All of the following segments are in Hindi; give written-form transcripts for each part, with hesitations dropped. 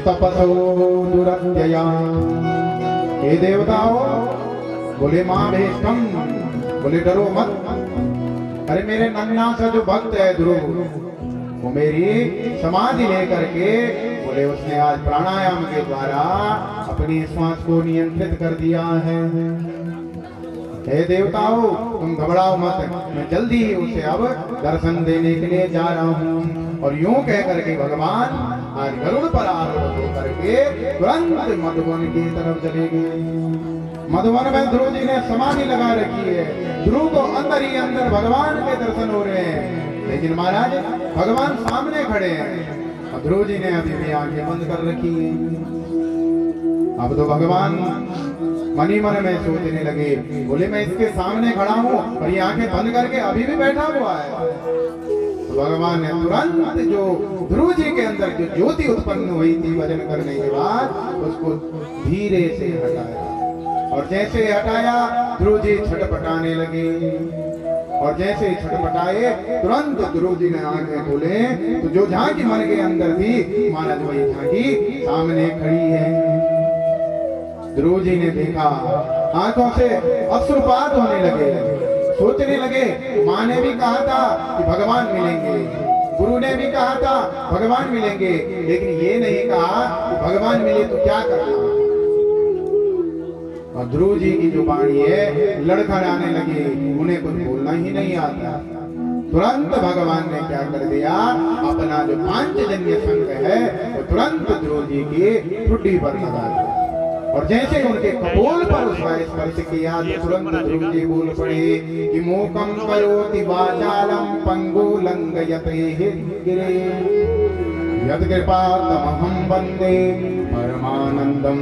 तपसो दुरत्यया। हे देवताओं, बोले मां भेषकम, बोले डरो मत। अरे मेरे नन्ना सा जो भक्त है ध्रुव, वो मेरी समाधि लेकर के बोले उसने आज प्राणायाम के द्वारा अपनी श्वास को नियंत्रित कर दिया है। हे देवताओं, तुम घबराओ मत, मैं जल्दी ही उसे अब दर्शन देने के लिए जा रहा हूँ। और यूं कह करके भगवान आज गरुड़ पर आरोह होकर के तुरंत मधुवन की तरफ चले गए। मधुवन में ध्रुव जी ने समाधि लगा रखी है। ध्रुव को अंदर ही अंदर भगवान के दर्शन हो रहे हैं, लेकिन महाराज भगवान सामने खड़े हैं और ध्रुव जी ने अभी भी आंखें बंद कर रखी है। अब तो भगवान मनी मन में सोचने लगे, बोले मैं इसके सामने खड़ा हूँ और ये आंखें बंद करके अभी भी बैठा हुआ है। तो भगवान ने तुरंत जो ध्रुव जी के अंदर जो ज्योति उत्पन्न हुई थी भजन करने के बाद, उसको धीरे से हटाया। और जैसे हटाया ध्रुव जी छटपटाने लगे। और जैसे ही छटपटाए तुरंत ध्रुव जी ने आंखें खोले तो जो झांकी मन के अंदर थी, महाराज वही झांकी सामने खड़ी है। ध्रुव जी ने देखा, आंखों से अश्रुपात होने लगे। सोचने लगे, माँ ने भी कहा था कि भगवान मिलेंगे, गुरु ने भी कहा था भगवान मिलेंगे, लेकिन ये नहीं कहा कि भगवान मिले तो क्या करना। और ध्रुव जी की जो वाणी है लड़खड़ाने लगे, उन्हें कुछ बोलना ही नहीं आता। तुरंत भगवान ने क्या कर दिया, अपना जो पांचजन्य शंख है वो तुरंत ध्रुव जी की ठुड्डी पर लगा दिया। और जैसे उनके कपोल पर उसका स्पर्श किया तो तुरंत ध्रुव जी बोल पड़े कि मूकं करोति वाचालं पंगुलं यते गिरे यत् कृपातमहं वन्दे परमानंदं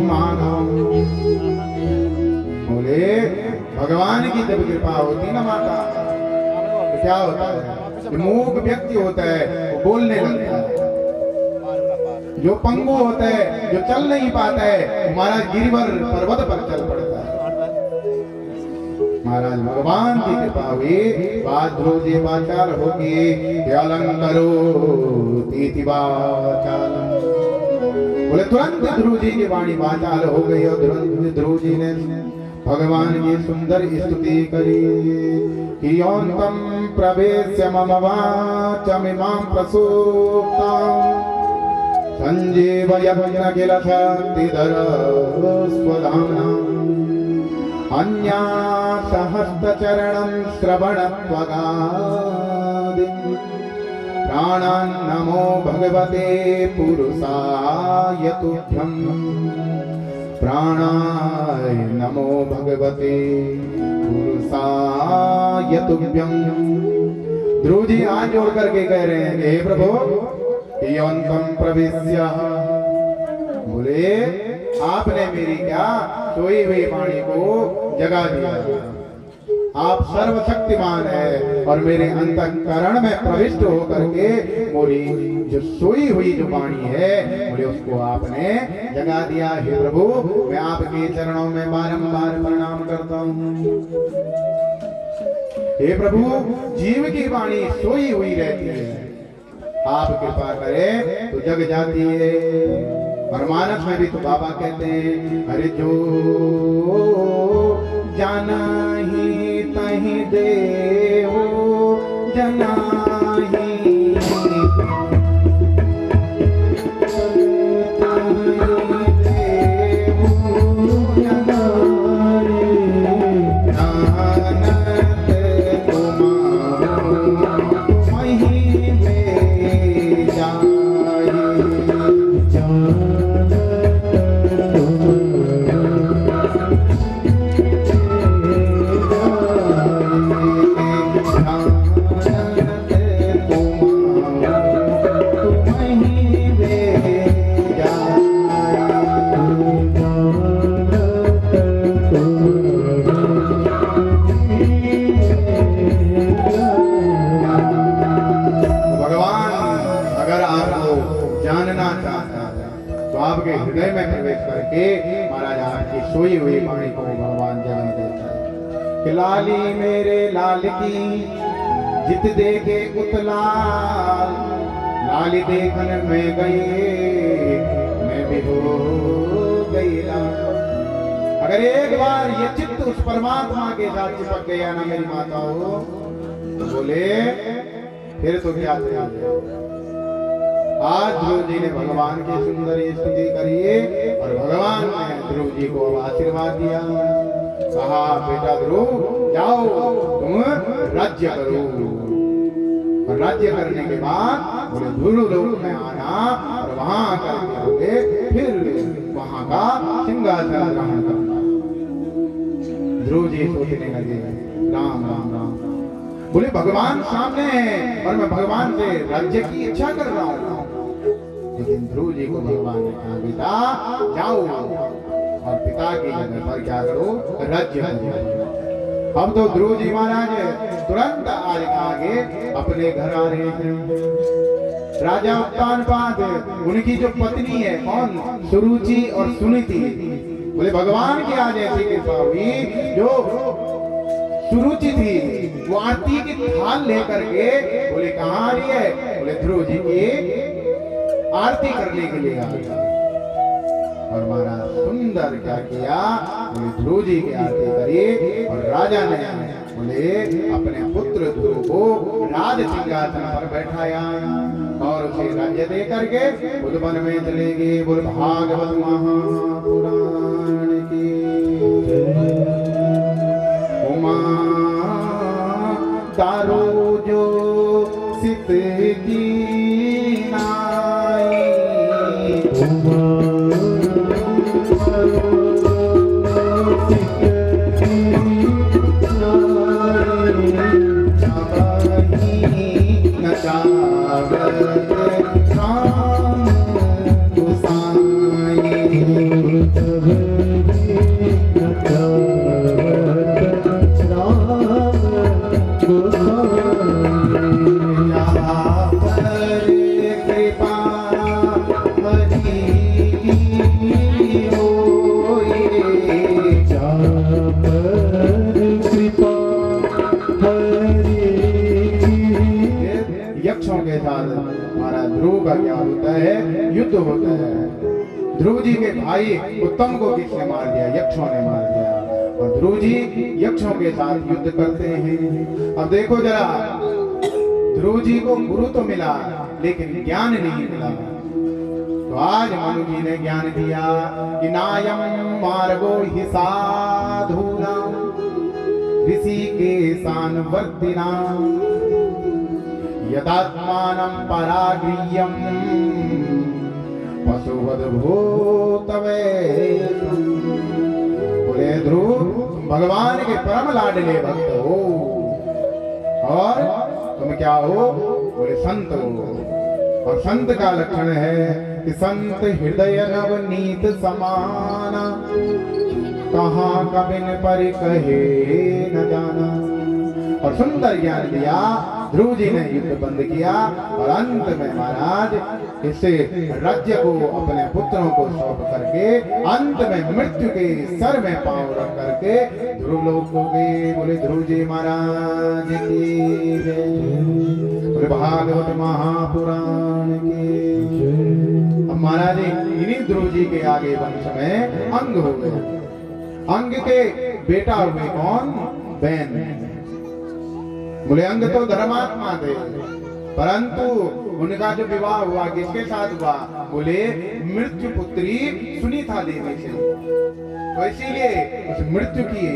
माधवं। बोले भगवान की जब कृपा होती ना माता, तो क्या होता है, मूक व्यक्ति होता है वो बोलने लगता है। जो पंगु होता है, जो चल नहीं पाता है, महाराज गिरिवर पर्वत पर चल पड़ता है। महाराज भगवान की कृपा हुई, बात ध्रुव जी वाचाल होगी, करो तीति वाचाल। बोले तुरंत ध्रुव जी की वाणी वाचाल हो गई और तुरंत ध्रुव जी ने भगवान की सुंदर स्तुति करी कि योऽन्तं प्रवेश्य मम वाचमिमां प्रसूक्ताम् संजीवयन् किल शक्तिधर स्वधाम्ना अन्या सहस्रचरणं श्रवणत्वगादिं प्राणान् नमो भगवते पुरुषाय तुभ्यं। प्राणाय नमो भगवते पुरुषाय तुभ्यं। ध्रुव जी हाथ जोड़ करके कह रहे हैं, हे प्रभु योऽन्तं प्रविश्य, बोले आपने मेरी क्या सोई हुई वाणी को जगा दिया। आप सर्वशक्तिमान है और मेरे अंतःकरण में प्रविष्ट होकर के मेरी जो सोई हुई जो वाणी है बोले उसको आपने जगा दिया। हे प्रभु, मैं आपके चरणों में बारंबार प्रणाम करता हूँ। हे प्रभु, जीव की वाणी सोई हुई रहती है, आप कृपा करें तो जग जाती है। और मानस में भी तो बाबा कहते हैं, अरे जो जाना ही तहीं देवो जनाही हृदय में प्रवेश करके महाराज आपकी सोई हुई वाणी को भगवान जन्म देता है कि लाली मेरे लाल की जित देखे उतलाल, काली देखन में गई, मैं भी हो गई राम। अगर एक बार ये चित्त उस परमात्मा के साथ चिपक गया ना मेरी माताओं, तो बोले फिर तो क्या चाहिए। आज ध्रुव जी ने भगवान की सुंदर स्तुति करी और भगवान ने ध्रुव जी को आशीर्वाद दिया। कहा बेटा ध्रुव जाओ तुम राज्य करो। और राज्य करने के बाद बोले ध्रुव लोक में आना और वहां करके फिर वहां का सिंहासन ग्रहण करना। ध्रुव जी सोचने लगे राम राम राम, बोले भगवान सामने है और मैं भगवान से राज्य की इच्छा कर रहा हूँ। लेकिन ध्रुव जी को भगवान ने कहा बेटा जाओ और पिता की जगह पर क्या करो, राज्य करो। अब तो ध्रुव जी महाराज तुरंत आगे अपने घर आ रहे थे। राजा उत्तानपाद उनकी जो पत्नी है कौन, सुरुचि और सुनीति, बोले भगवान की आज ऐसी कृपा हुई जो सुरुचि थी वो आरती की थाल लेकर के बोले कहाँ आ रही है, बोले ध्रुव जी की आरती करने के लिए आ गया। और महाराज सुंदर क्या किया, बोले ध्रुव जी की आरती करी और राजा ने बोले अपने पुत्र ध्रुव को राज सिंहासन पर बैठाया और उसे राज्य दे करके उद्वन में चले गए। बोल भागवत महापुराण की उमा तारो जो सित की नाई, यक्षों के साथ महाराज ध्रुव का क्या होता है, युद्ध होता है। ध्रुव जी के भाई उत्तम को किसने मार दिया, यक्षों ने मार दिया। और ध्रुव जी यक्षों के साथ युद्ध करते हैं। अब देखो जरा, ध्रुव जी को गुरु तो मिला लेकिन ज्ञान नहीं मिला। तो आज मनु जी ने ज्ञान दिया कि नायम मार्गो हि साधूना ऋषि के सानवर्तिना यदात्मानं पराग्रियं पशुवद भूतवे। बोले ध्रुव भगवान के परम लाडले भक्त हो और तुम क्या हो, बोले संत हो। और संत का लक्षण है कि संत हृदय नवनीत समाना, कहाँ कबिन पर कहे न जाना। और सुंदर ज्ञान दिया। ध्रुव जी ने युद्ध बंद किया और अंत में महाराज इसे राज्य को अपने पुत्रों को सौंप करके अंत में मृत्यु के सर में पांव रख करके ध्रुव लोक को गए। बोले ध्रुव जी महाराज की जय, बोले भागवत महापुराण की जय। अब महाराज इन्हीं ध्रुव जी के आगे वंश में अंग हो गए। अंग के बेटा हुए कौन, बैन। बोले अंग तो धर्मात्मा थे परंतु उनका जो विवाह हुआ किसके साथ हुआ, बोले मृत्यु पुत्री सुनीता देवी से। तो इसीलिए उस मृत्यु की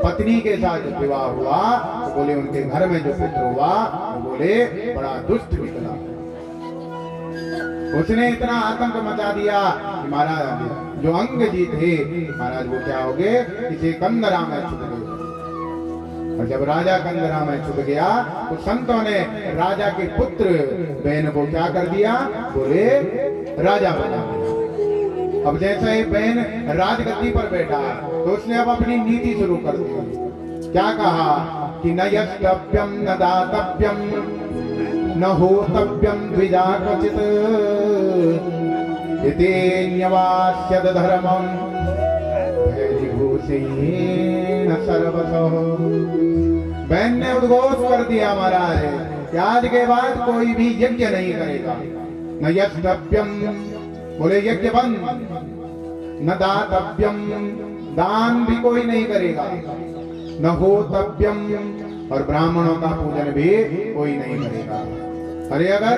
पत्नी के साथ जो विवाह हुआ तो बोले उनके घर में जो पुत्र हुआ तो बोले बड़ा दुष्ट निकला। उसने इतना आतंक मचा दिया कि महाराज जो अंग जी थे महाराज वो क्या हो गए, किसी कंदरा में छुप गए। और जब राजा कंदरा में छुप गया तो संतों ने राजा के पुत्र बहन को क्या कर दिया, बोले राजा बना। अब जैसे ही बहन राजगद्दी पर बैठा तो उसने अब अपनी नीति शुरू कर दी। क्या कहा कि न यस्तव्यम न दातव्यम न होतव्यम द्विजा क्वचित् इत्येन्यवास्यद धर्मं भयविभूषेण सर्वतः। बहन ने उद्घोष कर दिया महाराज कि आज के बाद कोई भी यज्ञ नहीं करेगा। न यज्ञव्यम, बोले यज्ञ बंद। न दातव्यम, दान भी कोई नहीं करेगा। न होतव्यम, और ब्राह्मणों का पूजन भी कोई नहीं करेगा। अरे अगर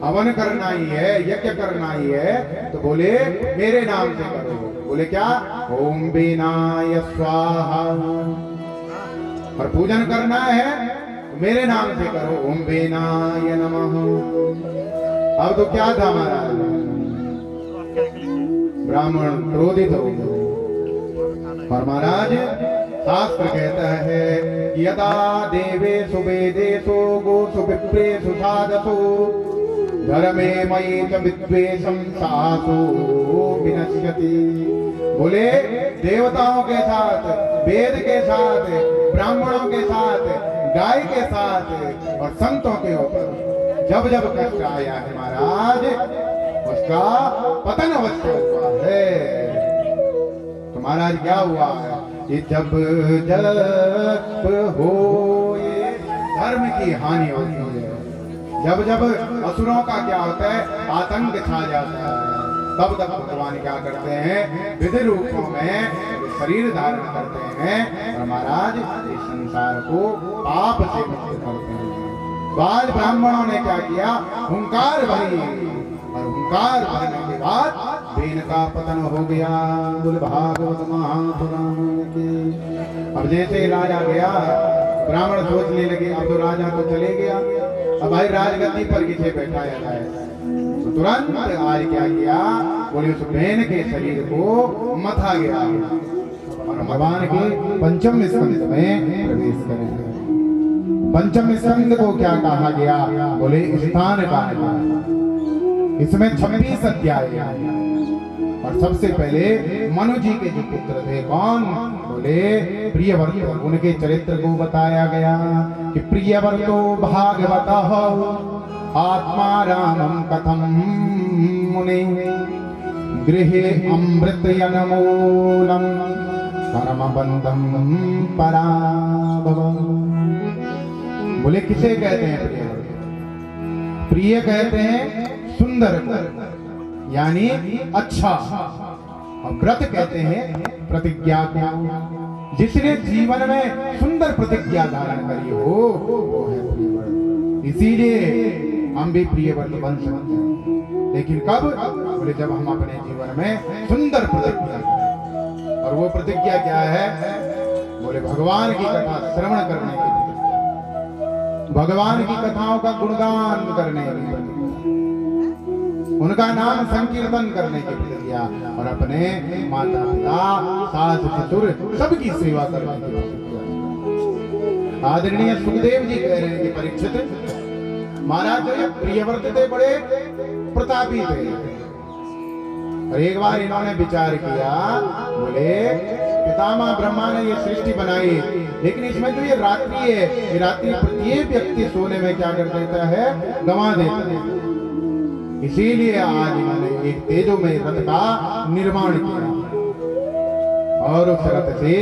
हवन करना ही है, यज्ञ करना ही है, तो बोले मेरे नाम से करो। बोले क्या? ओम विनाय स्वाहा। और पूजन करना है तो मेरे नाम से करो, ओम विनाय नमः। अब तो क्या था महाराज, ब्राह्मण क्रोधित हो गए। और महाराज शास्त्र कहता है यदा देवेषु वेदेषु गोषु विप्रेषु साधसु धर्मे मयि च विद्वेषं सासु विनश्यति। बोले देवताओं के साथ, वेद के साथ, ब्राह्मणों के साथ, गाय के साथ और संतों के ऊपर जब जब कष्ट आया है महाराज, उसका पतन अवश्य हुआ है। तो महाराज क्या हुआ है कि जब जब हो ये धर्म की हानि होती है, जब जब असुरों का क्या होता है, आतंक छा जाता है, तब तक भगवान क्या करते हैं, विधि रूपों में शरीर धारण करते हैं और महाराज इस संसार को पाप से मुक्त करते हैं। बाद ब्राह्मणों ने क्या किया, हुंकार भरी, और हुंकार भरने के बाद वेद का पतन हो गया। बोले भागवत महापुराण की। अब जैसे राजा गया, ब्राह्मण सोचने लगे अब तो राजा तो चले गया, अब भाई राजगद्दी पर किसे बैठाया जाए। तो तुरंत आज क्या किया, बोले उस बहन के शरीर को मथा गया और भगवान के पंचम स्कंद में प्रवेश करेंगे। पंचम स्कंद को क्या कहा गया, बोले स्थान कहा गया। इसमें 26 अध्याय है। और सबसे पहले मनु जी के जो पुत्र थे, कौन? बोले प्रियव्रत, उनके चरित्र को बताया गया कि प्रियव्रतो भागवतः आत्मा रामं कथम मुने गृहे अमृत यनमूलम कर्म बंधम पराभव। बोले किसे कहते हैं प्रियव्रत? प्रिय कहते हैं सुंदर, यानी अच्छा, और व्रत कहते हैं प्रतिज्ञा को। जिसने जीवन में सुंदर प्रतिज्ञा धारण करी हो वो है प्रियव्रत। इसीलिए हम भी प्रियव्रत बन सकते हैं, लेकिन कब? बोले जब हम अपने जीवन में सुंदर प्रतिज्ञा करें। और वो प्रतिज्ञा क्या है? बोले भगवान की कथा श्रवण करने की प्रतिज्ञा, भगवान की कथाओं का गुणगान करने की प्रतिज्ञा, उनका नाम संकीर्तन करने की प्रतिज्ञा, और अपने माता पिता सास ससुर सबकी सेवा करने की प्रतिज्ञा। आदरणीय सुखदेव जी कह रहे हैं कि परीक्षित महाराज जो ये प्रियव्रत थे बड़े प्रतापी थे। और एक बार इन्होंने विचार किया, बोले पितामह ब्रह्मा ने ये सृष्टि बनाई, लेकिन इसमें जो ये रात्रि है, ये रात्रि प्रत्येक व्यक्ति सोने में क्या कर देता है, गंवा देता है। इसीलिए आज इन्होंने एक तेजोमय रथ का निर्माण किया और उस रथ से